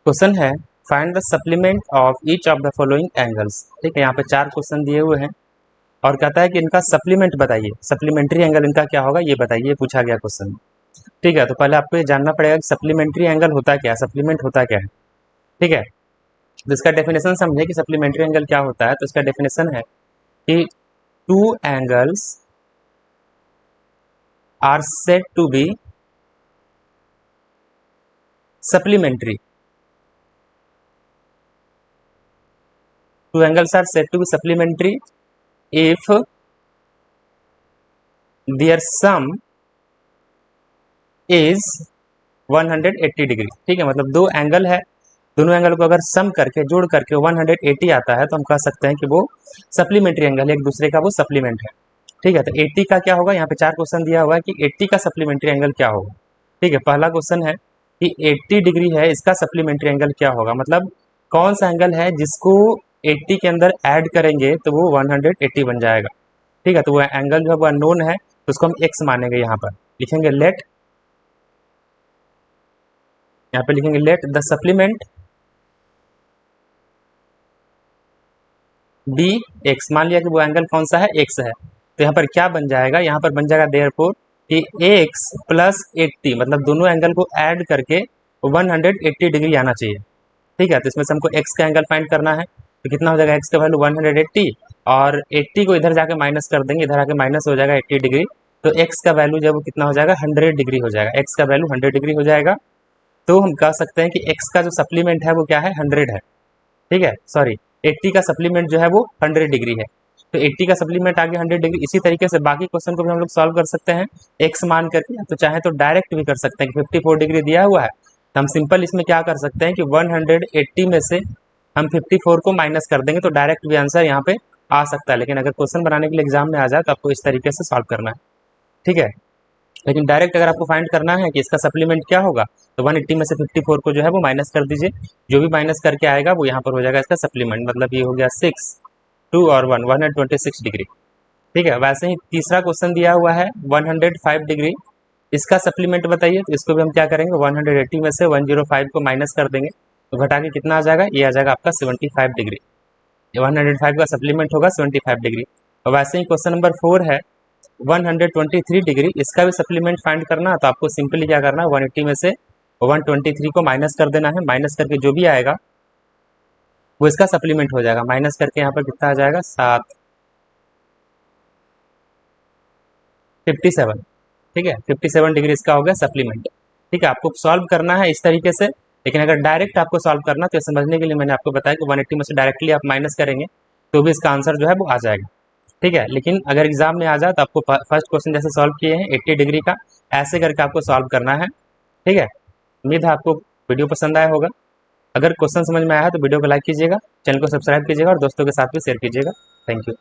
Question है find the supplement of each of the following angles. ठीक है, यहाँ पे 4 क्वेश्चन दिए हुए हैं और कहता है कि इनका सप्लीमेंट बताइए, सप्लीमेंट्री एंगल इनका क्या होगा ये बताइए, पूछा गया क्वेश्चन। ठीक है, तो पहले आपको ये जानना पड़ेगा कि सप्लीमेंट्री एंगल होता क्या है, सप्लीमेंट होता क्या है। ठीक है, तो इसका डेफिनेशन समझे कि सप्लीमेंट्री एंगल क्या होता है। तो इसका डेफिनेशन है कि two angles are said to be supplementary. Two angles are said to be supplementary if their sum is 180 degree. ठीक है, मतलब दो एंगल है, दोनों एंगल को अगर सम करके जोड़ करके 180 आता है तो हम कह सकते हैं कि वो सप्लीमेंट्री एंगल है, एक दूसरे का वो सप्लीमेंट है। ठीक है, तो 80 का क्या होगा, यहाँ पे 4 क्वेश्चन दिया हुआ है कि 80 का सप्लीमेंट्री एंगल क्या होगा। ठीक है, पहला क्वेश्चन है कि 80 डिग्री है, इसका सप्लीमेंट्री एंगल क्या होगा, मतलब कौन सा एंगल है जिसको 80 के अंदर ऐड करेंगे तो वो 180 बन जाएगा। ठीक है, तो वो एंगल जो है वो अननोन है तो उसको हम एक्स मानेंगे। यहाँ पर लिखेंगे लेट, यहाँ पे लिखेंगे let the supplement be x. मान लिया कि वो एंगल कौन सा है, एक्स है। तो यहाँ पर क्या बन जाएगा, यहाँ पर बन जाएगा देयरफॉर कि एक्स प्लस 80, मतलब दोनों एंगल को ऐड करके 180 डिग्री आना चाहिए। ठीक है, तो इसमें से हमको एक्स का एंगल फाइंड करना है, तो कितना हो जाएगा, एक्स का वैल्यू 180 और 80 को इधर जाके माइनस कर देंगे, इधर आके माइनस हो जाएगा 80 डिग्री। तो एक्स का वैल्यू जब वो कितना हो जाएगा, 100 डिग्री हो जाएगा, एक्स का वैल्यू 100 डिग्री हो जाएगा। तो हम कह सकते हैं कि एक्स का जो सप्लीमेंट है वो क्या है, 100 है। ठीक है, सॉरी 80 का सप्लीमेंट जो है वो 100 डिग्री है। तो 80 का सप्लीमेंट आ गया 100 डिग्री। इसी तरीके से बाकी क्वेश्चन को भी हम लोग सॉल्व कर सकते हैं एक्स मान करके, तो चाहे तो डायरेक्ट भी कर सकते हैं कि 54 डिग्री दिया हुआ है तो हम सिंपल इसमें क्या कर सकते हैं कि 180 में से हम 54 को माइनस कर देंगे तो डायरेक्ट भी आंसर यहाँ पे आ सकता है। लेकिन अगर क्वेश्चन बनाने के लिए एग्जाम में आ जाए तो आपको इस तरीके से सॉल्व करना है। ठीक है, लेकिन डायरेक्ट अगर आपको फाइंड करना है कि इसका सप्लीमेंट क्या होगा तो 180 में से 54 को जो है वो माइनस कर दीजिए, जो भी माइनस करके आएगा वो यहाँ पर हो जाएगा इसका सप्लीमेंट, मतलब ये हो गया 6 2 और 1 126 डिग्री। ठीक है, वैसे ही तीसरा क्वेश्चन दिया हुआ है 105 डिग्री, इसका सप्लीमेंट बताइए। तो इसको भी हम क्या करेंगे, 180 में से 105 को माइनस कर देंगे तो घटा के कितना आ जाएगा, ये आ जाएगा आपका 75 डिग्री। 105 का सप्लीमेंट होगा 75 डिग्री। और वैसे ही क्वेश्चन नंबर 4 है 123 डिग्री, इसका भी सप्लीमेंट फाइंड करना है। तो आपको सिंपली क्या करना है, 180 में से 123 को माइनस कर देना है, माइनस करके जो भी आएगा वो इसका सप्लीमेंट हो जाएगा। माइनस करके यहाँ पर कितना आ जाएगा, 57। ठीक है, 57 डिग्री इसका हो गया सप्लीमेंट। ठीक है, आपको सॉल्व करना है इस तरीके से, लेकिन अगर डायरेक्ट आपको सॉल्व करना तो समझने के लिए मैंने आपको बताया कि 180 में से डायरेक्टली आप माइनस करेंगे तो भी इसका आंसर जो है वो आ जाएगा। ठीक है, लेकिन अगर एग्जाम में आ जाए तो आपको फर्स्ट क्वेश्चन जैसे सॉल्व किए हैं 80 डिग्री का, ऐसे करके आपको सॉल्व करना है। ठीक है, उम्मीद है आपको वीडियो पसंद आया होगा। अगर क्वेश्चन समझ में आया है तो वीडियो को लाइक कीजिएगा, चैनल को सब्सक्राइब कीजिएगा और दोस्तों के साथ भी शेयर कीजिएगा। Thank you.